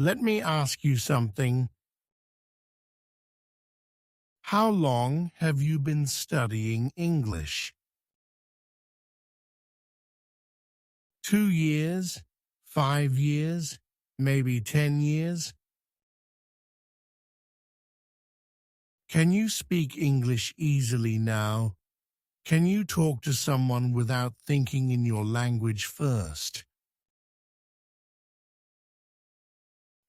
Let me ask you something. How long have you been studying English? 2 years? 5 years? Maybe 10 years? Can you speak English easily now? Can you talk to someone without thinking in your language first?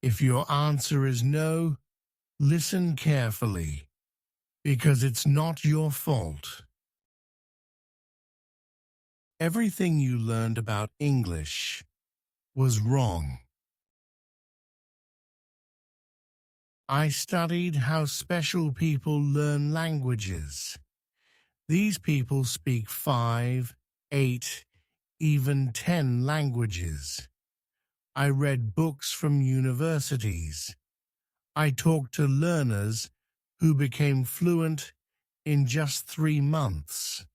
If your answer is no, listen carefully, because it's not your fault. Everything you learned about English was wrong. I studied how special people learn languages. These people speak 5, 8, even 10 languages. I read books from universities. I talked to learners who became fluent in just 3 months.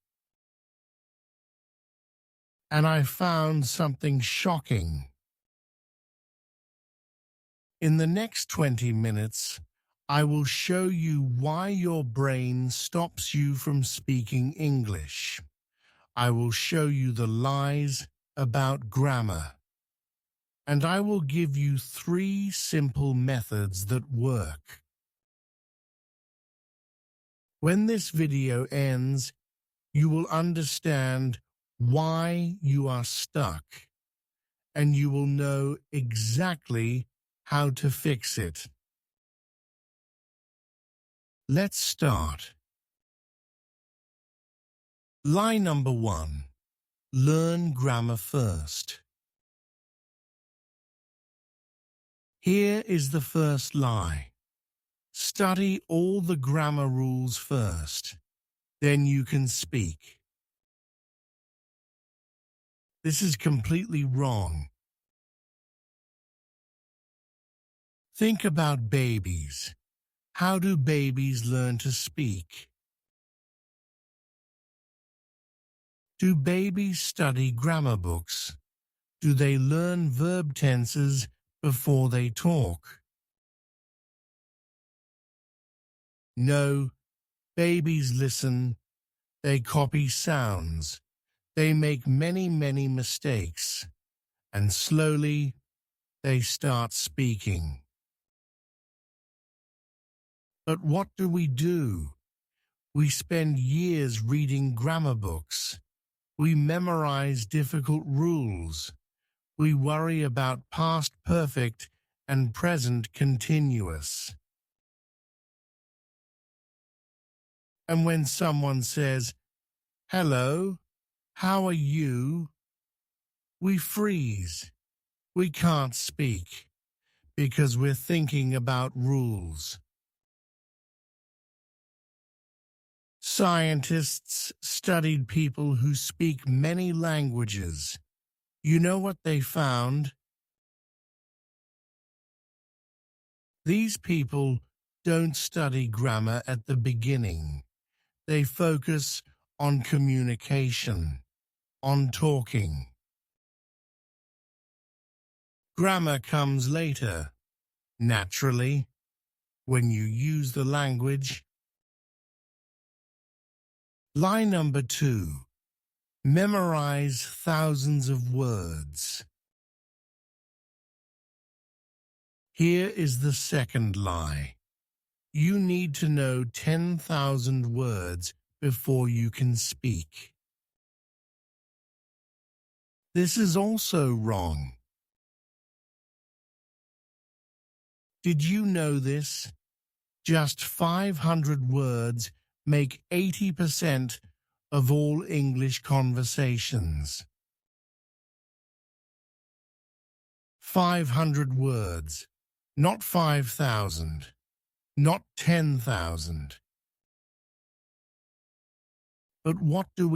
And I found something shocking. In the next 20 minutes, I will show you why your brain stops you from speaking English. I will show you the lies about grammar. And I will give you 3 simple methods that work. When this video ends, you will understand why you are stuck, and you will know exactly how to fix it. Let's start. Lie number 1. Learn grammar first. Here is the first lie. Study all the grammar rules first, then you can speak. This is completely wrong. Think about babies. How do babies learn to speak? Do babies study grammar books? Do they learn verb tenses before they talk? No, babies listen. They copy sounds. They make many mistakes. And slowly, they start speaking. But what do? We spend years reading grammar books. We memorize difficult rules. We worry about past perfect and present continuous. And when someone says, "Hello, how are you?" we freeze. We can't speak because we're thinking about rules. Scientists studied people who speak many languages. You know what they found? These people don't study grammar at the beginning. They focus on communication, on talking. Grammar comes later, naturally, when you use the language. Lie number 2. Memorize thousands of words. Here is the second lie. You need to know 10,000 words before you can speak. This is also wrong. Did you know this? Just 500 words make 80% of all English conversations. 500 words, not 5,000, not 10,000. But what do?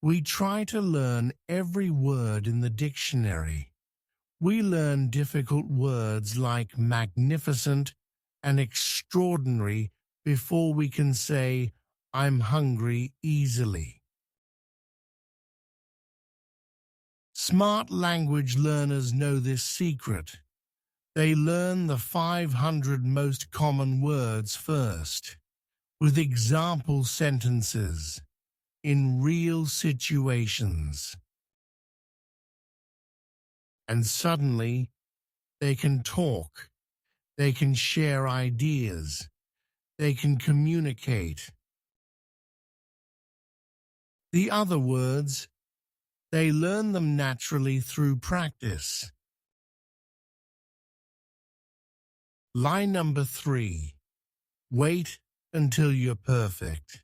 We try to learn every word in the dictionary. We learn difficult words like magnificent and extraordinary before we can say, "I'm hungry" easily. Smart language learners know this secret. They learn the 500 most common words first, with example sentences in real situations. And suddenly, they can talk, they can share ideas, they can communicate. The other words, they learn them naturally through practice. Lie number 3. Wait until you're perfect.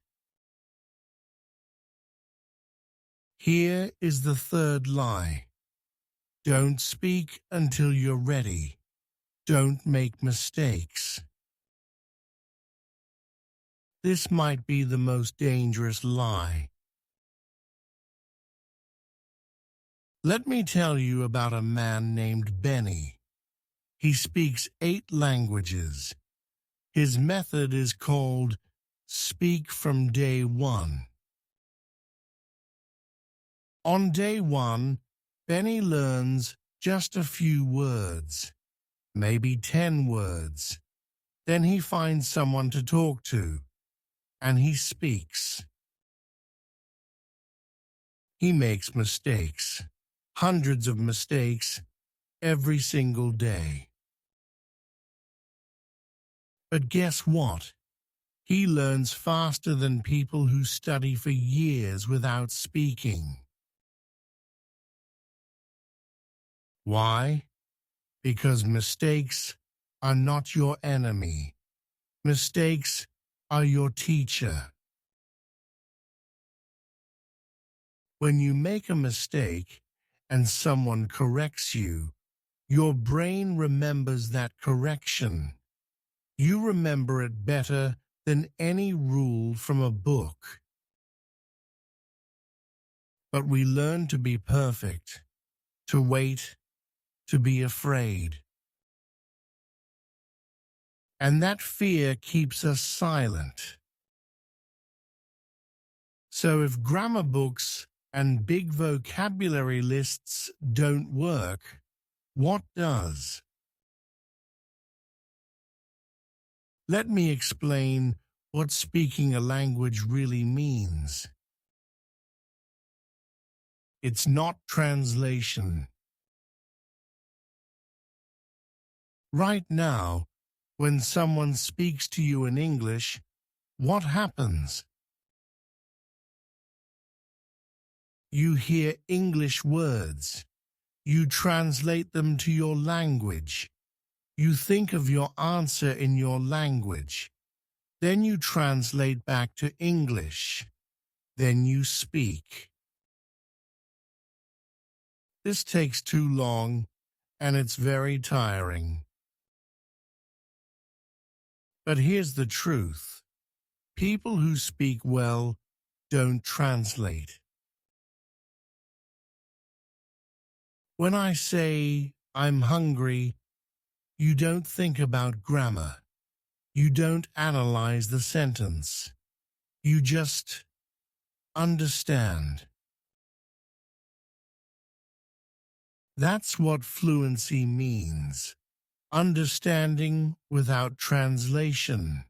Here is the third lie. Don't speak until you're ready. Don't make mistakes. This might be the most dangerous lie. Let me tell you about a man named Benny. He speaks 8 languages. His method is called Speak from Day 1. On day 1, Benny learns just a few words, maybe 10 words. Then he finds someone to talk to, and he speaks. He makes mistakes, hundreds of mistakes, every single day. But guess what? He learns faster than people who study for years without speaking. Why? Because mistakes are not your enemy. Mistakes are your teacher. When you make a mistake and someone corrects you, your brain remembers that correction. You remember it better than any rule from a book. But we learn to be perfect, to wait, to be afraid. And that fear keeps us silent. So if grammar books and big vocabulary lists don't work, what does? Let me explain what speaking a language really means. It's not translation. Right now, when someone speaks to you in English, what happens? You hear English words. You translate them to your language. You think of your answer in your language. Then you translate back to English. Then you speak. This takes too long, and it's very tiring. But here's the truth. People who speak well don't translate. When I say, I'm hungry, you don't think about grammar. You don't analyze the sentence. You just understand. That's what fluency means. Understanding without translation.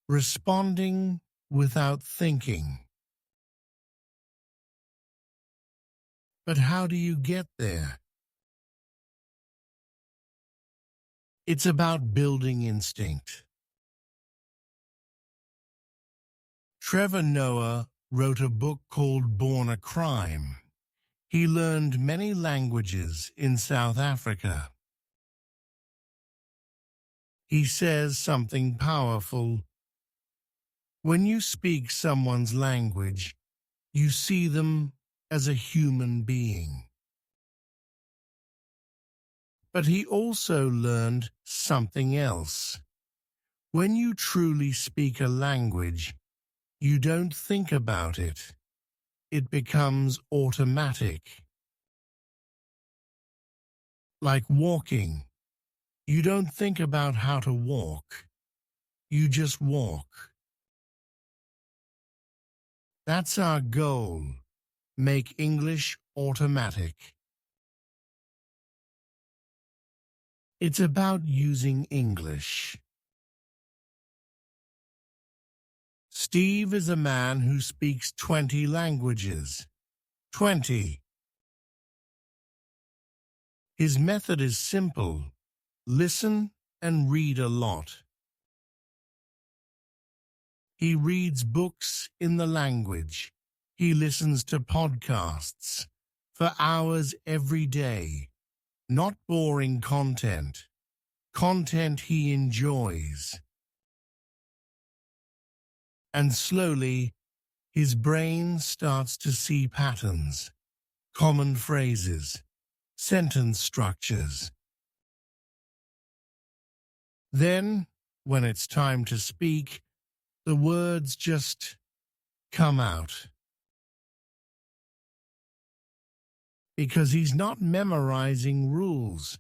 Responding without thinking. But how do you get there? It's about building instinct. Trevor Noah wrote a book called Born a Crime. He learned many languages in South Africa. He says something powerful. When you speak someone's language, you see them as a human being. But he also learned something else. When you truly speak a language, you don't think about it. It becomes automatic. Like walking. You don't think about how to walk. You just walk. That's our goal. Make English automatic. It's about using English. Steve is a man who speaks 20 languages. 20. His method is simple. Listen and read a lot. He reads books in the language. He listens to podcasts for hours every day. Not boring content. Content he enjoys. And slowly, his brain starts to see patterns, common phrases, sentence structures. Then, when it's time to speak, the words just come out. Because he's not memorizing rules.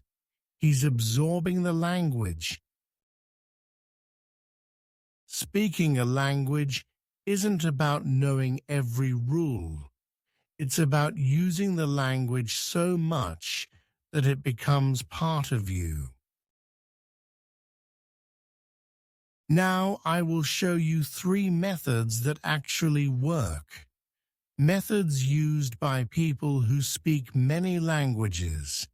He's absorbing the language. Speaking a language isn't about knowing every rule. It's about using the language so much that it becomes part of you. Now I will show you 3 methods that actually work. Methods used by people who speak many languages.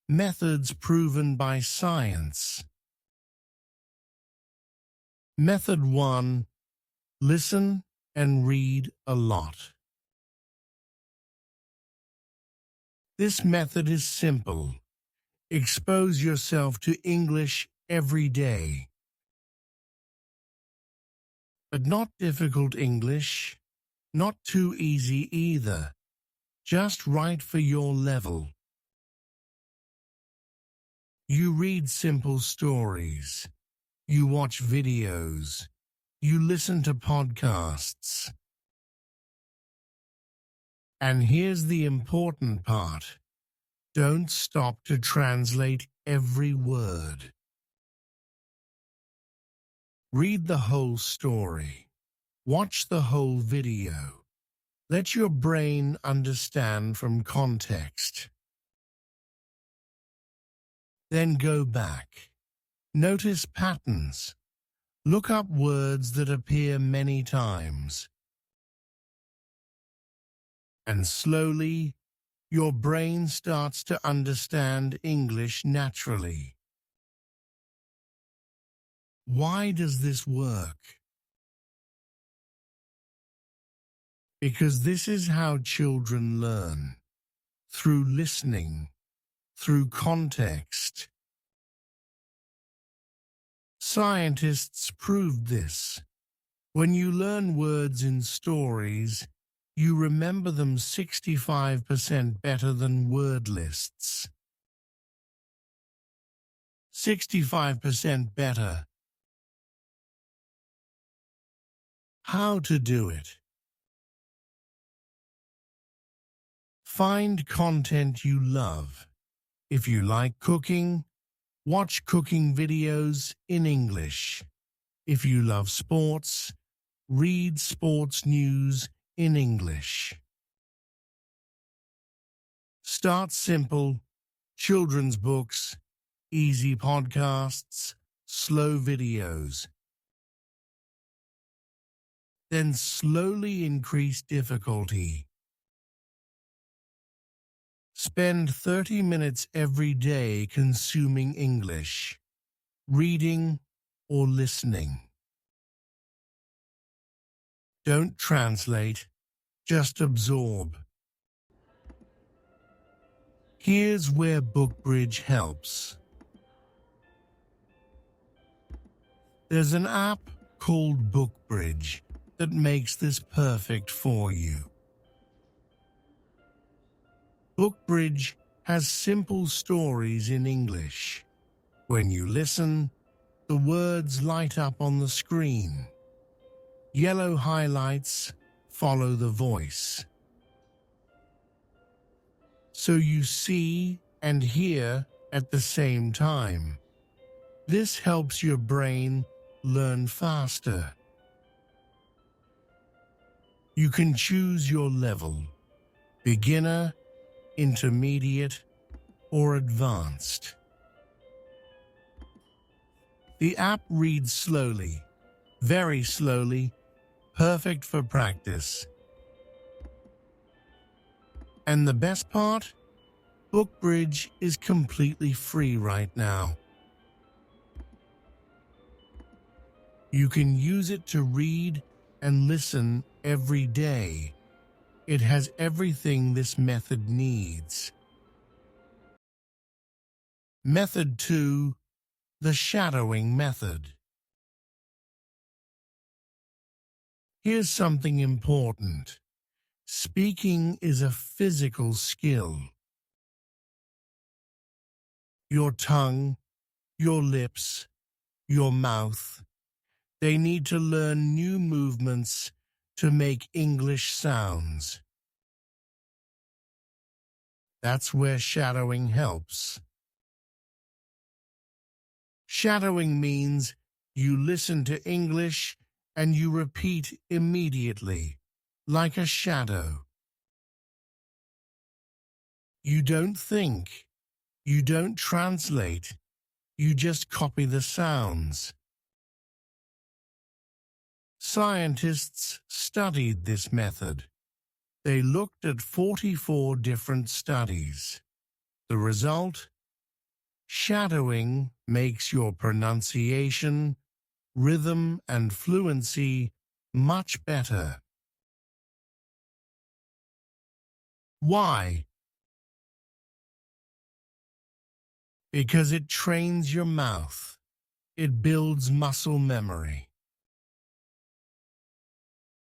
Methods proven by science. Method 1. Listen and read a lot. This method is simple. Expose yourself to English every day. But not difficult English, not too easy either. Just right for your level. You read simple stories. You watch videos. You listen to podcasts. And here's the important part. Don't stop to translate every word. Read the whole story. Watch the whole video. Let your brain understand from context. Then go back. Notice patterns. Look up words that appear many times. And slowly, your brain starts to understand English naturally. Why does this work? Because this is how children learn. Through listening. Through context. Scientists proved this. When you learn words in stories, you remember them 65% better than word lists. 65% better. How to do it? Find content you love. If you like cooking, watch cooking videos in English. If you love sports, read sports news in English. Start simple, children's books, easy podcasts, slow videos. Then slowly increase difficulty. Spend 30 minutes every day consuming English, reading or listening. Don't translate, just absorb. Here's where BookBridge helps. There's an app called BookBridge that makes this perfect for you. BookBridge has simple stories in English. When you listen, the words light up on the screen. Yellow highlights follow the voice. So you see and hear at the same time. This helps your brain learn faster. You can choose your level, beginner, intermediate, or advanced. The app reads slowly, very slowly, perfect for practice. And the best part? BookBridge is completely free right now. You can use it to read and listen every day. It has everything this method needs. Method 2, the shadowing method. Here's something important. Speaking is a physical skill. Your tongue, your lips, your mouth, they need to learn new movements to make English sounds. That's where shadowing helps. Shadowing means you listen to English and you repeat immediately, like a shadow. You don't think, you don't translate, you just copy the sounds. Scientists studied this method. They looked at 44 different studies. The result? Shadowing makes your pronunciation, rhythm, and fluency much better. Why? Because it trains your mouth. It builds muscle memory.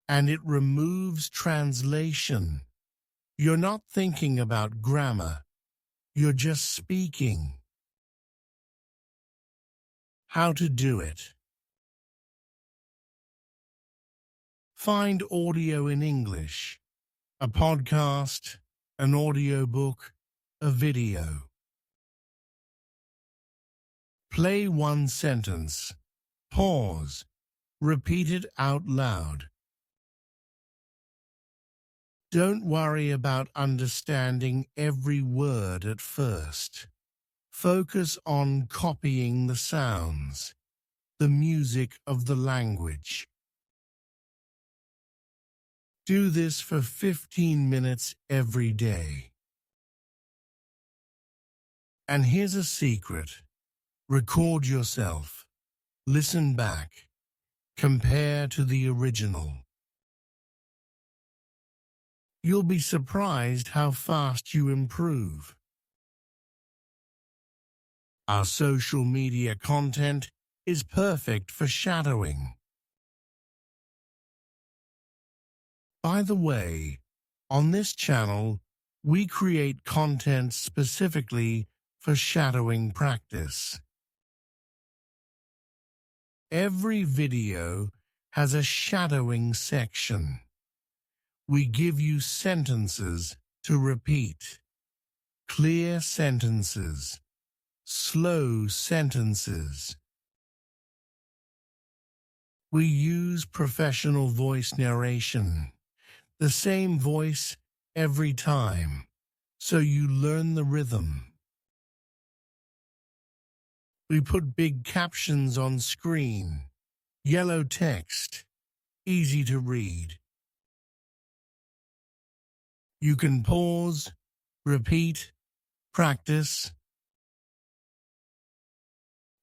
And it removes translation. You're not thinking about grammar. You're just speaking. How to do it. Find audio in English, a podcast, an audiobook, a video. Play one sentence, pause, repeat it out loud. Don't worry about understanding every word at first. Focus on copying the sounds, the music of the language. Do this for 15 minutes every day. And here's a secret. Record yourself. Listen back. Compare to the original. You'll be surprised how fast you improve. Our social media content is perfect for shadowing. By the way, on this channel, we create content specifically for shadowing practice. Every video has a shadowing section. We give you sentences to repeat, clear sentences, slow sentences. We use professional voice narration, the same voice every time, so you learn the rhythm. We put big captions on screen, yellow text, easy to read. You can pause, repeat, practice.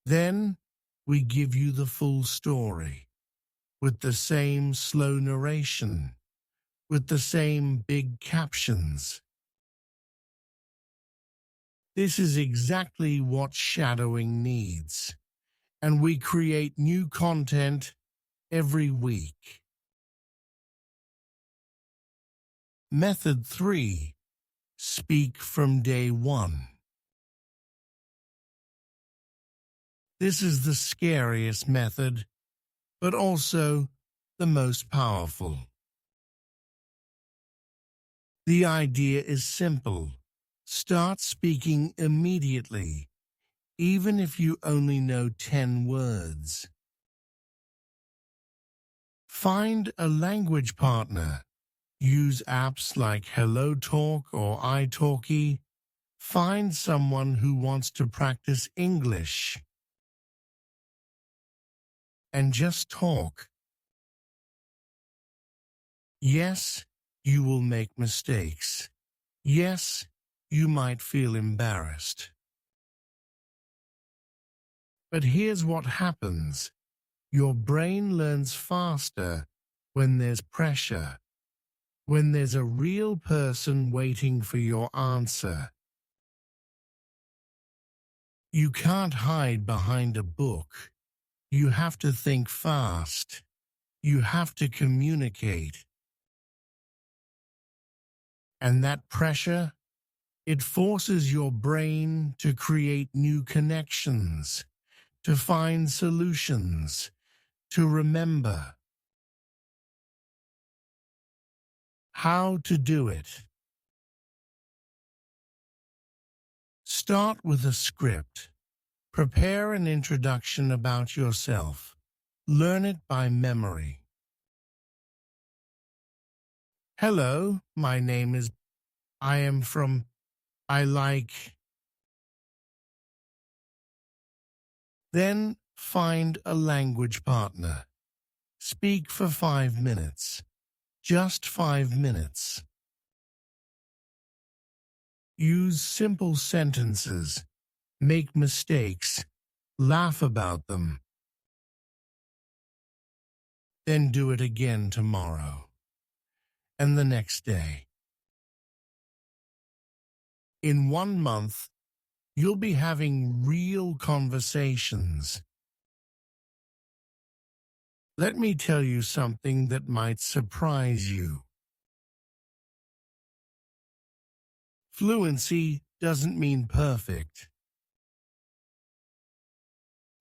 Then we give you the full story, with the same slow narration, with the same big captions. This is exactly what shadowing needs, and we create new content every week. Method 3. Speak from day one. This is the scariest method, but also the most powerful. The idea is simple. Start speaking immediately, even if you only know 10 words. Find a language partner. Use apps like HelloTalk or italki. Find someone who wants to practice English. and just talk. Yes, you will make mistakes. Yes, you might feel embarrassed. But here's what happens. Your brain learns faster when there's pressure, when there's a real person waiting for your answer. You can't hide behind a book. You have to think fast. You have to communicate. And that pressure, it forces your brain to create new connections, to find solutions, to remember. How to do it. Start with a script. Prepare an introduction about yourself. Learn it by memory. Hello, my name is. I am from. I like. Then find a language partner. Speak for 5 minutes. Just 5 minutes. Use simple sentences. Make mistakes. Laugh about them. Then do it again tomorrow. And the next day. In 1 month, you'll be having real conversations. Let me tell you something that might surprise you. Fluency doesn't mean perfect.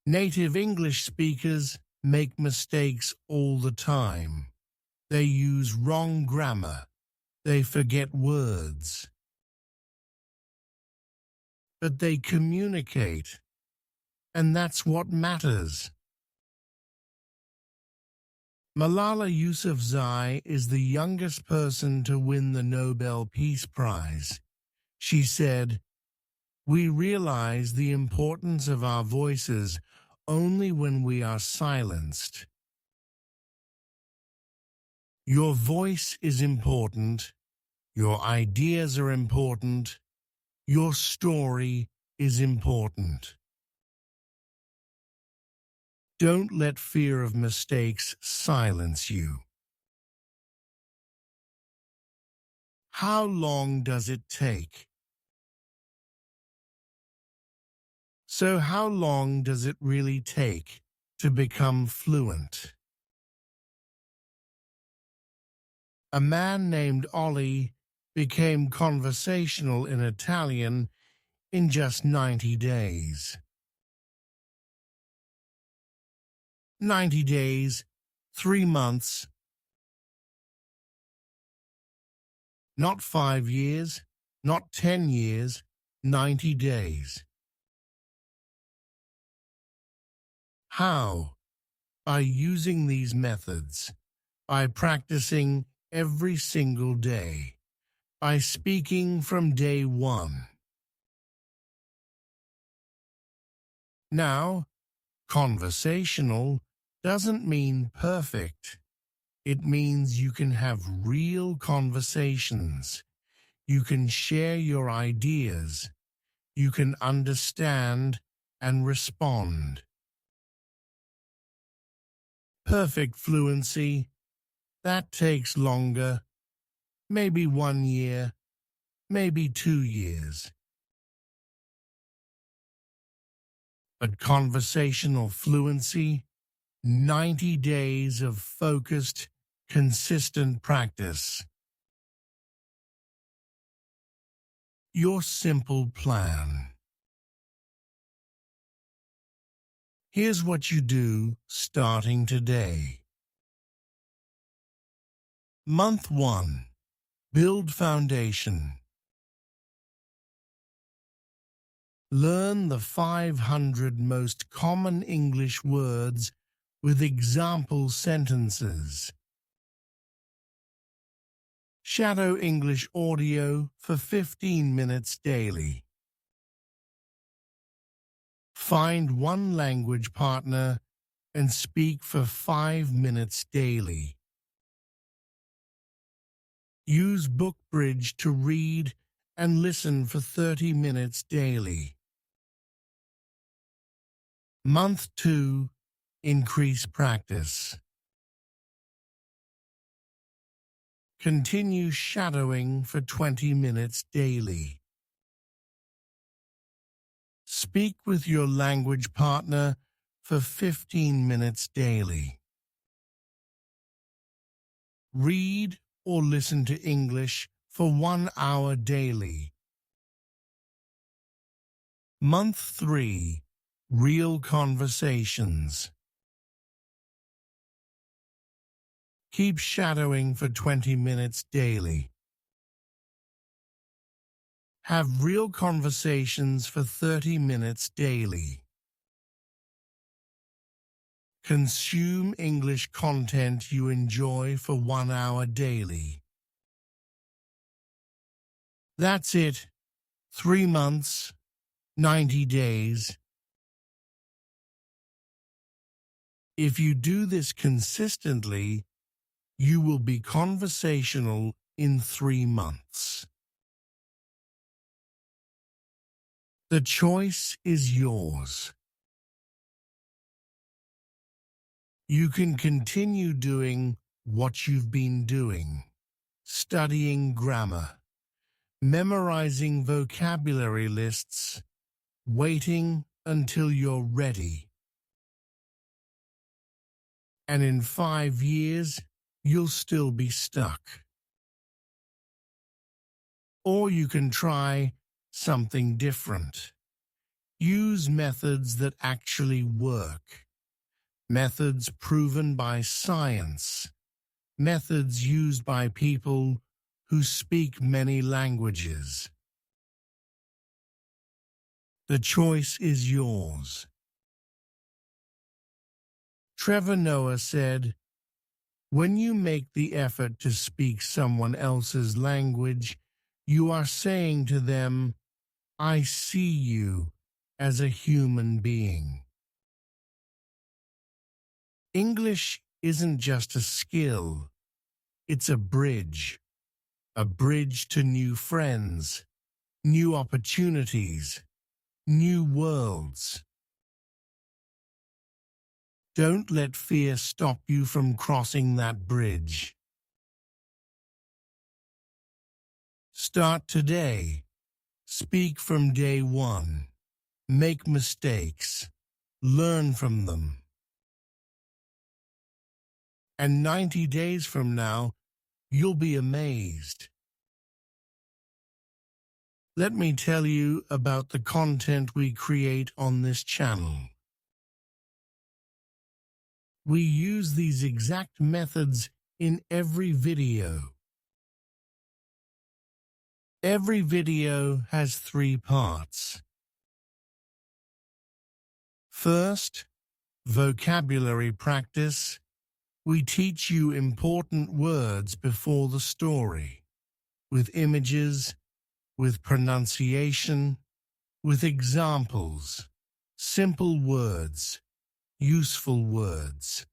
Native English speakers make mistakes all the time. They use wrong grammar. They forget words. But they communicate, and that's what matters. Malala Yousafzai is the youngest person to win the Nobel Peace Prize. She said, "We realize the importance of our voices only when we are silenced." Your voice is important. Your ideas are important. Your story is important. Don't let fear of mistakes silence you. How long does it take? So how long does it really take to become fluent? A man named Ollie became conversational in Italian in just 90 days. 90 days, 3 months, not 5 years, not 10 years, 90 days. How? By using these methods, by practicing every single day, by speaking from day one. Now, conversational doesn't mean perfect. It means you can have real conversations. You can share your ideas. You can understand and respond. Perfect fluency, that takes longer, maybe 1 year, maybe 2 years. But conversational fluency, 90 days of focused, consistent practice. Your simple plan. Here's what you do starting today. Month 1. Build foundation. Learn the 500 most common English words with example sentences. Shadow English audio for 15 minutes daily. Find one language partner and speak for 5 minutes daily. Use BookBridge to read and listen for 30 minutes daily. Month 2. Increase practice. Continue shadowing for 20 minutes daily. Speak with your language partner for 15 minutes daily. Read or listen to English for 1 hour daily. Month 3. Real conversations. Keep shadowing for 20 minutes daily. Have real conversations for 30 minutes daily. Consume English content you enjoy for 1 hour daily. That's it. 3 months, 90 days. If you do this consistently, you will be conversational in 3 months. The choice is yours. You can continue doing what you've been doing, studying grammar, memorizing vocabulary lists, waiting until you're ready. And in 5 years, you'll still be stuck. Or you can try something different. Use methods that actually work. Methods proven by science. Methods used by people who speak many languages. The choice is yours. Trevor Noah said, "When you make the effort to speak someone else's language, you are saying to them, 'I see you as a human being.'" English isn't just a skill, it's a bridge to new friends, new opportunities, new worlds. Don't let fear stop you from crossing that bridge. Start today. Speak from day one. Make mistakes. Learn from them. And 90 days from now, you'll be amazed. Let me tell you about the content we create on this channel. We use these exact methods in every video. Every video has 3 parts. First, vocabulary practice. We teach you important words before the story, with images, with pronunciation, with examples, simple words, useful words.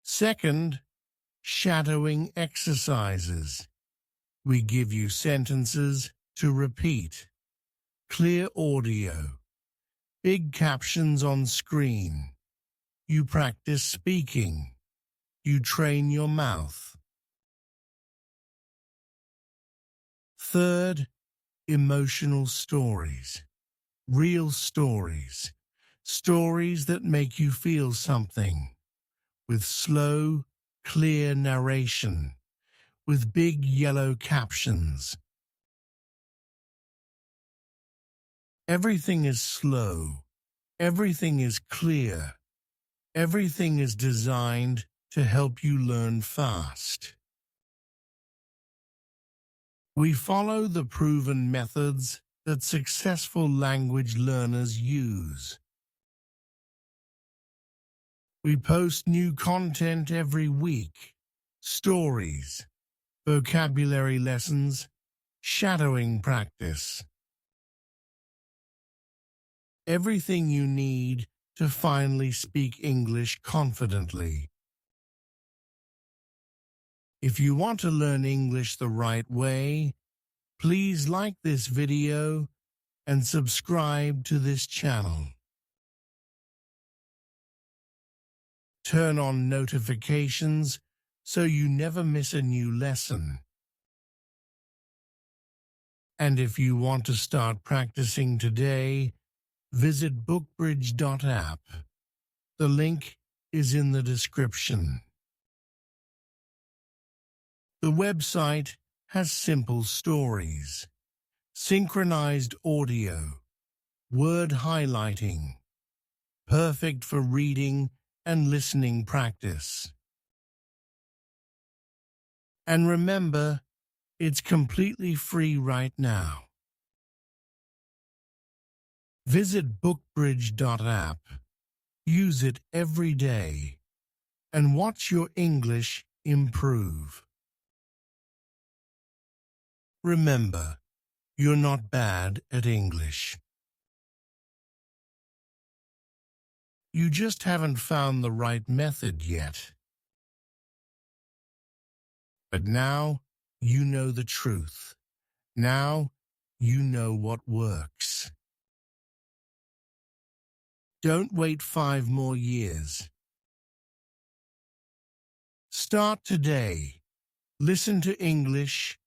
Second, shadowing exercises. We give you sentences to repeat, clear audio, big captions on screen. You practice speaking. You train your mouth. Third, emotional stories. Real stories. Stories that make you feel something. With slow, clear narration. With big yellow captions. Everything is slow. Everything is clear. Everything is designed to help you learn fast. We follow the proven methods that successful language learners use. We post new content every week, stories, vocabulary lessons, shadowing practice. everything you need to finally speak English confidently. If you want to learn English the right way, please like this video and subscribe to this channel. Turn on notifications so you never miss a new lesson. And if you want to start practicing today, visit bookbridge.app. The link is in the description. The website has simple stories, synchronized audio, word highlighting, perfect for reading and listening practice. And remember, it's completely free right now. Visit bookbridge.app, use it every day, and watch your English improve. Remember, you're not bad at English. You just haven't found the right method yet. But now you know the truth. Now you know what works. Don't wait 5 more years. Start today. Listen to English,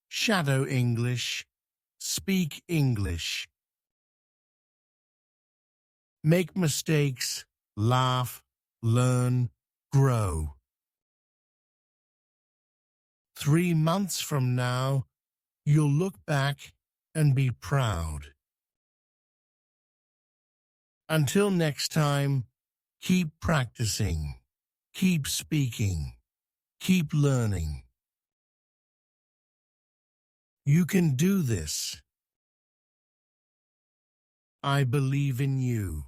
shadow English, speak English. Make mistakes, laugh, learn, grow. 3 months from now, you'll look back and be proud. Until next time, keep practicing, keep speaking, keep learning. You can do this. I believe in you.